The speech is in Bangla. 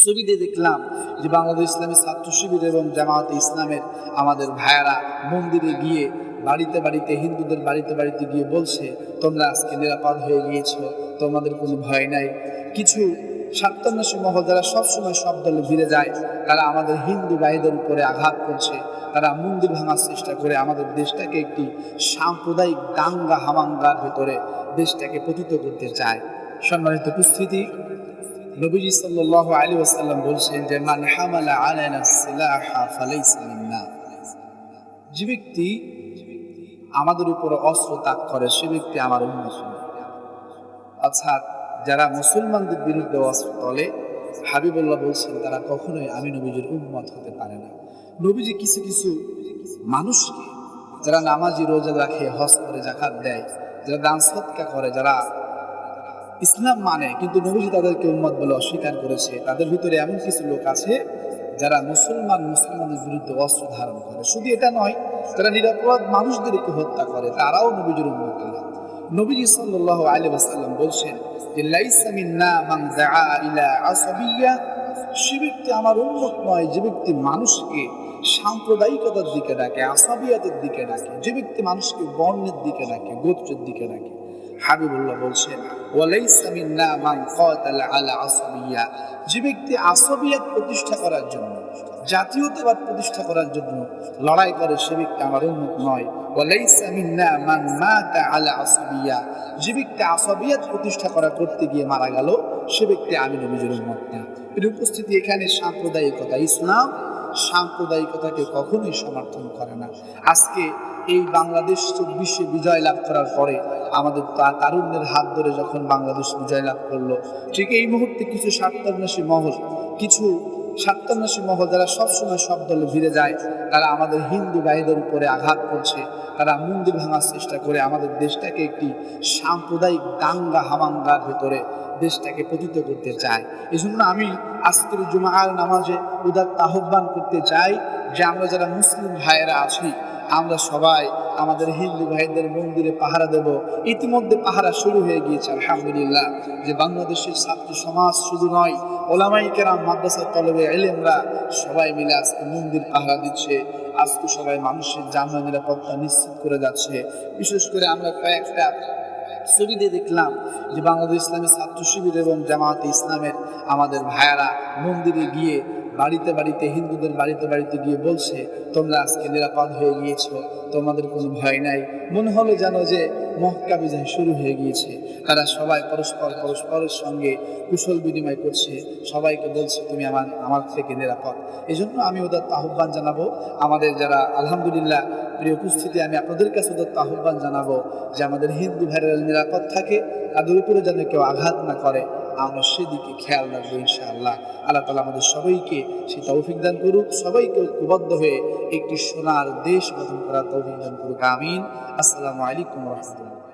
ছবিতে দেখলাম যে বাংলাদেশ ইসলামী ছাত্র শিবির এবং জামায়াতে ইসলামের আমাদের ভাইয়ারা মন্দিরে গিয়ে বাড়িতে বাড়িতে হিন্দুদের বাড়িতে বাড়িতে গিয়ে বলছে, তোমরা আজকে নিরাপদ হয়ে গিয়েছো, তোমাদের কোনো ভয় নাই। কিছু স্বার্থান্বেষী মহল যারা সবসময় সব দলে ভিড়ে যায়, তারা আমাদের হিন্দু ভাইদের উপরে আঘাত করছে, তারা মন্দির ভাঙার চেষ্টা করে আমাদের দেশটাকে একটি সাম্প্রদায়িক দাঙ্গা হামাঙ্গার ভেতরে দেশটাকে পতিত করতে চায়। সম্মানিত উপস্থিতি, নবীজি সাল্লাল্লাহু আলাইহি ওয়াসাল্লাম বলছেন যে মান হামালা আলাইনা সিলাহা ফালাইসা মিন্না, যে ব্যক্তি আমাদের উপরে অস্ত্র তাক করে সে ব্যক্তি আমার উম্মত নয়। অর্থাৎ যারা মুসলমানদের বিরুদ্ধে অস্ত্র তোলে, হাবিবুল্লাহ বলছেন তারা কখনোই আমি নবীজির উম্মত হতে পারে না। নবীজি কিছু কিছু মানুষকে, যারা নামাজি রোজা রাখে, হজ করে, জাকাত দেয়, যারা দান সদকা করে, যারা ইসলাম মানে কিন্তু নবীজি তাদেরকে উম্মত বলে অস্বীকার করেছে, তাদের ভিতরে এমন কিছু লোক আছে যারা মুসলমানদের বিরুদ্ধে অস্ত্র ধারণ করে। শুধু এটা নয়, তারা নিরপরাধ মানুষদেরকে হত্যা করে, তারাও নবীজির উম্মত না। নবীজি সাল্লাল্লাহু আলাইহি ওয়াসাল্লাম বলছেন যে লাইসা মিন্না মান দাআ ইলা আসাবিয়্যা, সে ব্যক্তি আমার উম্মত নয় যে ব্যক্তি মানুষকে সাম্প্রদায়িকতার দিকে ডাকে, আসাবিয়াতের দিকে ডাকে, যে ব্যক্তি মানুষকে বর্ণের দিকে ডাকে, গোত্রের দিকে ডাকে। হাবিবুল্লাহ বলছেন ওয়ালাইসা মিন্না মান কাতালা আলা আসাবিয়্যা, যে ব্যক্তি আসাবিয়াত প্রতিষ্ঠা করার জন্য, জাতীয়তাবাদ প্রতিষ্ঠা করার জন্য লড়াই করে, সে ব্যক্তি আমার উম্মত নয়। ওয়ালাইসা মিন্না মান মাতা আলা আসাবিয়্যা, যে ব্যক্তি আসাবিয়াত প্রতিষ্ঠা করতে গিয়ে মারা গেল, সে ব্যক্তি আমি নবীজির উম্মত না। এর উপস্থিতি এখানে সাম্প্রদায়িকতা, ইসলাম সাম্প্রদায়িকতাকে কখনোই সমর্থন করে না। আজকে এই বাংলাদেশ 24-এ বিজয় লাভ করার পরে আমাদের তারুণ্যের হাত ধরে যখন বাংলাদেশ বিজয় লাভ করলো, ঠিক এই মুহূর্তে কিছু স্বার্থান্বেষী মহল যারা সবসময় সব দলে ভিড়ে যায়, তারা আমাদের হিন্দু ভাইদের উপরে আঘাত করছে, তারা মন্দির ভাঙার চেষ্টা করে আমাদের দেশটাকে একটি সাম্প্রদায়িক দাঙ্গা হামাঙ্গার ভেতরে দেশটাকে পতিত করতে চায়। এই জন্য আমি আজকের জুমার নামাজে উদাত্ত আহ্বান করতে চাই যে আমরা যারা মুসলিম ভাইয়েরা আছি, আমরা সবাই আমাদের হিন্দু ভাইদের মন্দিরে পাহারা দেব। ইতিমধ্যে পাহারা শুরু হয়ে গিয়েছে আলহামদুলিল্লাহ। যে বাংলাদেশের ছাত্র সমাজ শুধু নয়, ওলামায়ে কেরাম, মাদ্রাসা তলবে ইলমরা সবাই মিলে আজকে মন্দির পাহারা দিচ্ছে। আজকে সবাই মানুষের জান নিরাপত্তা নিশ্চিত করে যাচ্ছে। বিশেষ করে আমরা কয়েকটা ছবিতে দেখলাম যে বাংলাদেশ ইসলামী ছাত্র শিবির এবং জামায়াতে ইসলামের আমাদের ভাইয়ারা মন্দিরে গিয়ে বাড়িতে বাড়িতে হিন্দুদের বাড়িতে বাড়িতে গিয়ে বলছে, তোমরা আজকে নিরাপদ হয়ে গিয়েছো, তোমাদের কোনো ভয় নাই। মনে হলো যেন যে মক্কা বিজয় শুরু হয়ে গিয়েছে। তারা সবাই পরস্পরের সঙ্গে কুশল বিনিময় করছে, সবাইকে বলছে তুমি আমার থেকে নিরাপদ। এই জন্য আমি ওদের আহ্বান জানাবো, আমাদের যারা আলহামদুলিল্লাহ প্রিয় উপস্থিতি, আমি আপনাদের কাছে ওদের আহ্বান জানাবো যে আমাদের হিন্দু ভাইয়েরা নিরাপদ থাকে, তাদের উপরে যেন কেউ আঘাত না করে, আমরা সেদিকে খেয়াল রাখবো ইনশাআল্লাহ। আল্লাহ তাআলা আমাদের সবাইকে সেই তৌফিক দান করুক, সবাইকে ঐক্যবদ্ধ হয়ে একটি সোনার দেশ গঠন করার তৌফিক দান করুক, আমিন। আসসালামু আলাইকুম ওয়া রাহমাতুল্লাহ।